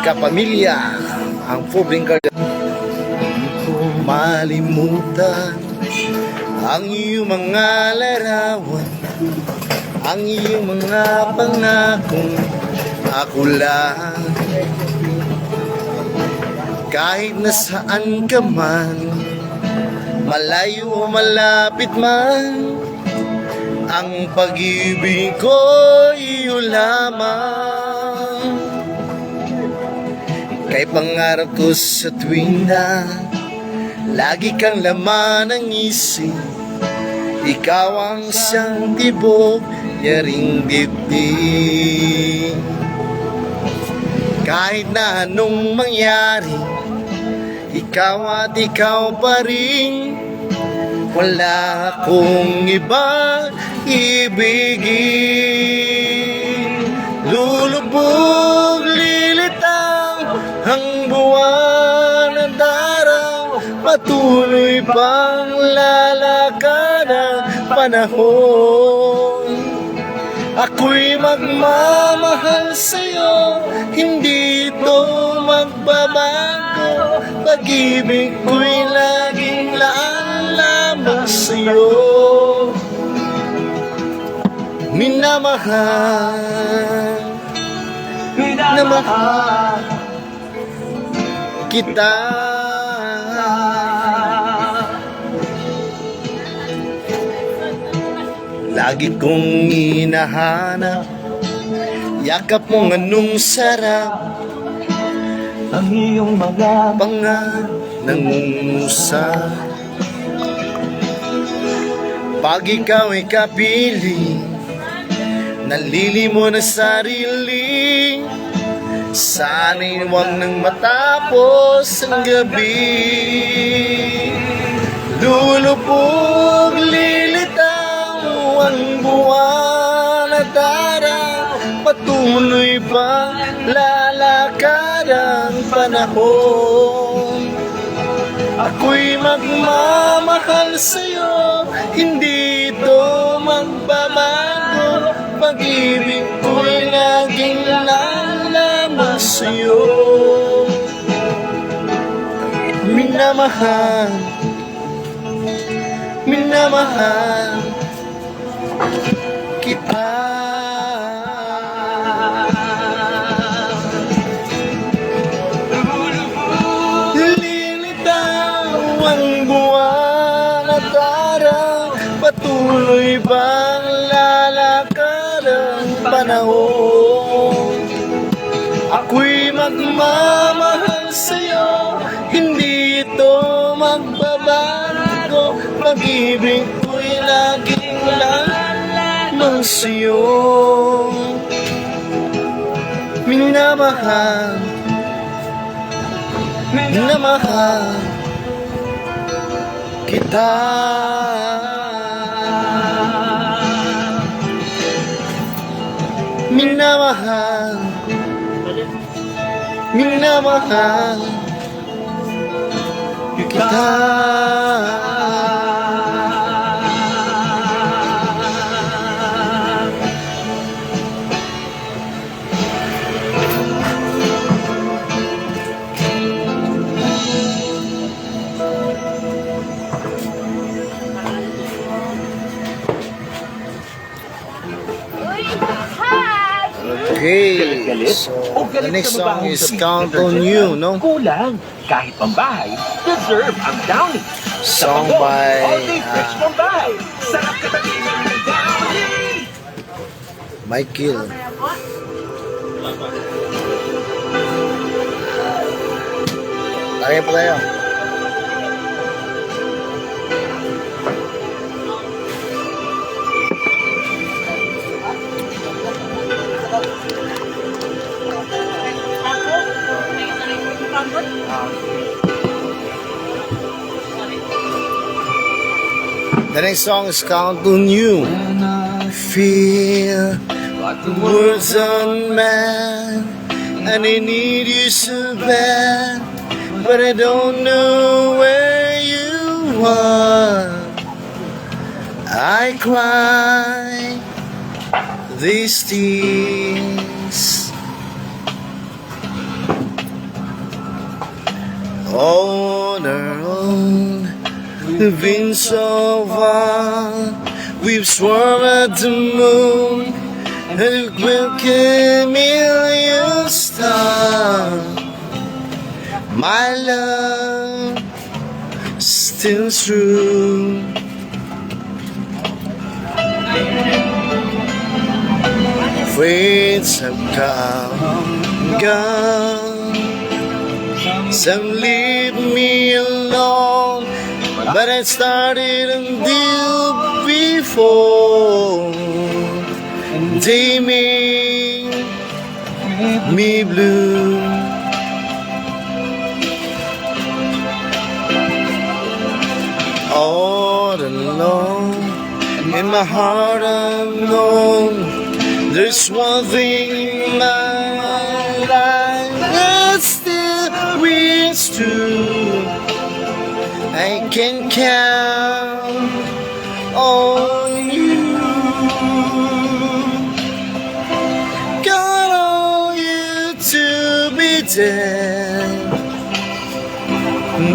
kapamilya, ang pobreng malimutan ang iyong mga larawan, ang iyong mga pangakong ako lang. Kahit nasaan ka man, malayo o malapit man, ang pag-ibig ko iyo lamang. Kay pangarap ko sa tuwing na lagi kang laman ng isip, ikaw ang siyang tibok, yaring dibdib. Kahit na anong mangyari, ikaw at ikaw pa rin, wala akong iba ibigin. Lulubog, lilitaw ang buwan at araw, patuloy pang lalakad ang panahon. Ako'y magmamahal sa'yo, hindi ito magbabago. Pag-ibig ko'y laging laan lamang sa'yo. Minamahal, minamahal kita. Lagi kong hinahanap yakap mong anong sarap, ang iyong mga panga nangungusap. Pag ikaw ay kapili, nalilimo na sarili, sana'y huwag nang matapos ang gabi. Lulubog, lilitaw ang buwan at araw, patuloy pang lalakad ang panahon. Ako'y magmamahal sa'yo, hindi ito magbabago. Pag-ibig ko'y laging lamang sa'yo. Minamahal, minamahal kita. Lilitaw ang buwan at araw, patuloy bang lalakad ang panahon. Ako'y magmamahal sa'yo, hindi ito magbabago. Pag-ibig ko'y laging lamang sa'yo. Minamahal, minamahal kita. Minamahal, minamahal kita. Okay, so the next song is Count on You, no? Kulang, kahit pambahay, deserve ang Downy. Song by Sarap katagin ng Downy! Michael. Tayo pa tayo. The next song is Count on You. When I feel the world's unmanned and I need you so bad, but I don't know where you are, I cry these tears. On our own, we've been so far. We've sworn at the moon, and we'll kill a million stars. My love still true. Fates have come, gone. Some leave me alone, but I started a deal before. They made me blue. All alone, in my heart alone, there's one thing in my life that still rings true. I can count on you. Count on you to be there.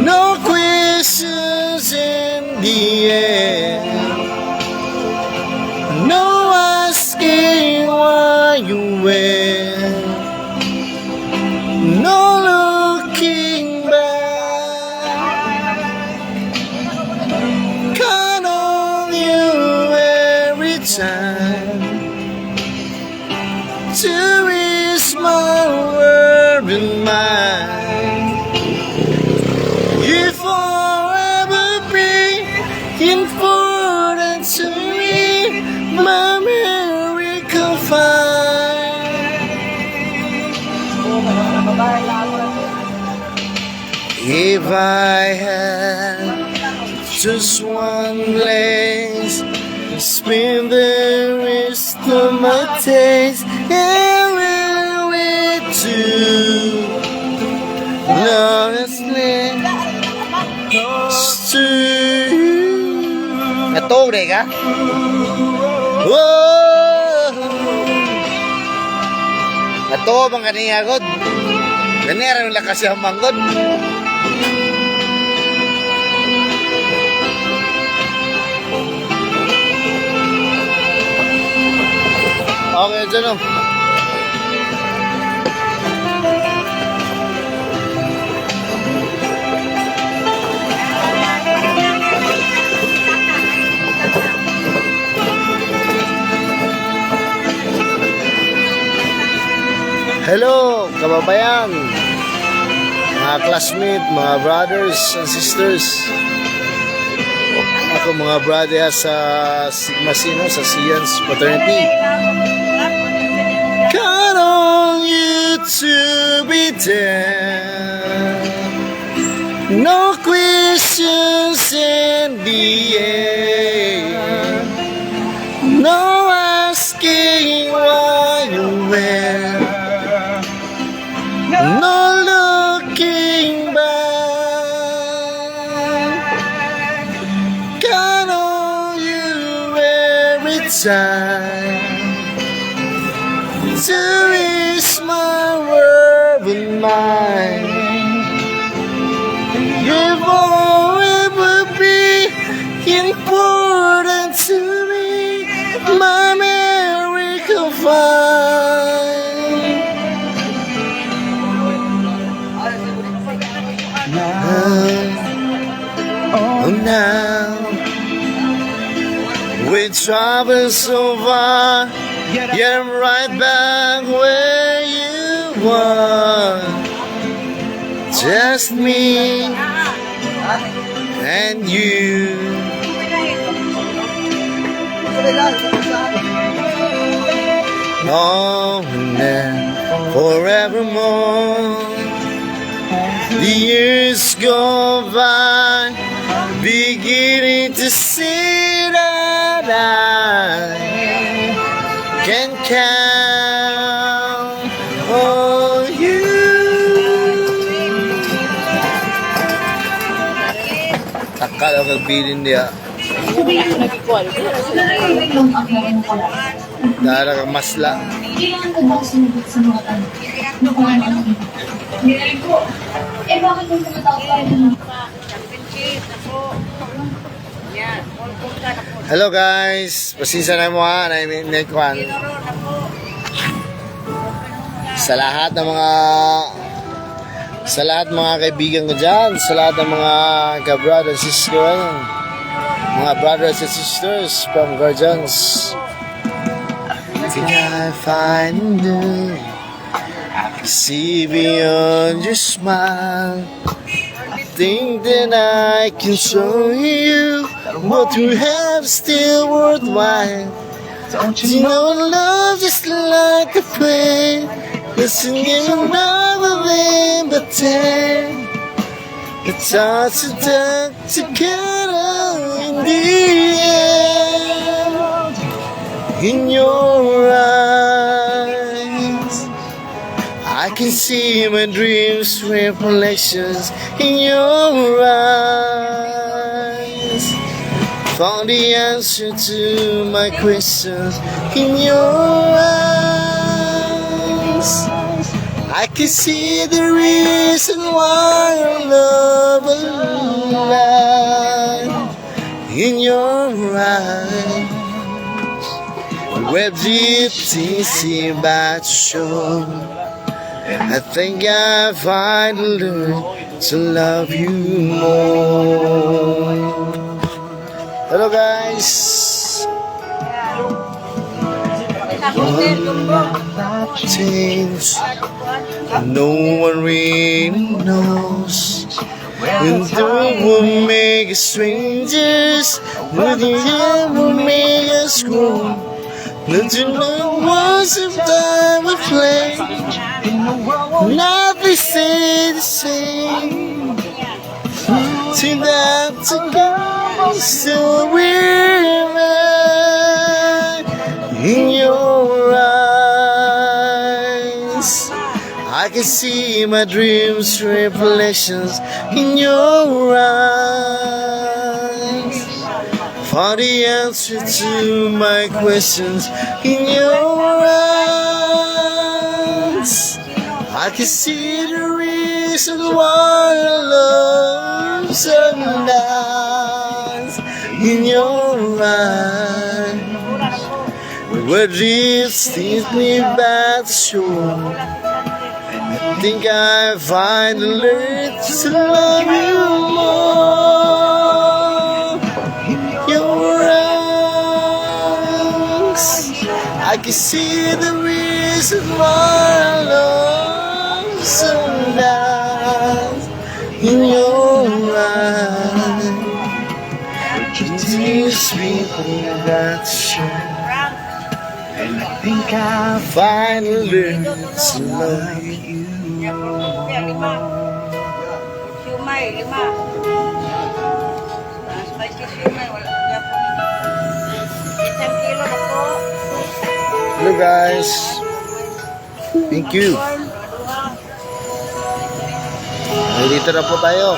No questions in the air. No asking why you went. No looking back. Count on you every time to ease my world and mind. You forever be important to me, my miracle find. If I had just one place, spend the rest of my days, and will we do? Honestly, to you. Ngatog deh ka? Oh, ngatog bang kaniya god? Ganera nila kasi ang manggod. Okay, dyan o. Hello, kababayan, mga classmates, mga brothers and sisters. Ako mga brother sa Sigma Sino, sa Science Fraternity. Count on you to be there. No questions in the air. No asking why you went. No looking back. Count on you every time to ease my world and mine. You forever be important to me, my miracle find. Now we travel so far, yet I'm right back where you were. Just me and you. Oh, and then forevermore, the years go by, beginning to see that I can count on you. Takal ako kagbilin niya. Dahil kang masla. Kailangan ko ba sumubok sa mga tanong? Ano kung ano ang Eh, bakit yung tumatawag pa? Hello guys, pasensya na mo ha, Kwan. Sa lahat ng mga kaibigan ko dyan, sa lahat ng mga ka-brothers and sisters, mga brothers and sisters from Guardians. I think I find you, see beyond your smile. I think that I can show you what you have still worthwhile. Don't you know love just like a flame? Listen, give another name but ten. It's hard to talk together in the end. In your eyes, I can see my dreams reflections in your eyes. Found the answer to my questions in your eyes. I can see the reason why I love alive in your eyes. Where deep easy but sure, I think I finally learned to love you more. Hello guys. Change. No one really knows. And the will make us strangers, but the end will make us grow. Not to know once of time we play. Nothing stay the same. To that to go, still we're in your eyes. I can see my dreams reflections in your eyes. Found the answer to my questions in your eyes. I can see the reason why I love sunrise in your eyes. Where dreams lead me back to shore, I think I finally learned to love you more. Your eyes, I can see the reason why I love sunrise in your eyes. Tears me that shore, and I think I finally learned to love you. Siumay, 5. Spicy siumay, wala siya po. 1 kilo na po. Hello guys. Thank you. Dito na po tayo.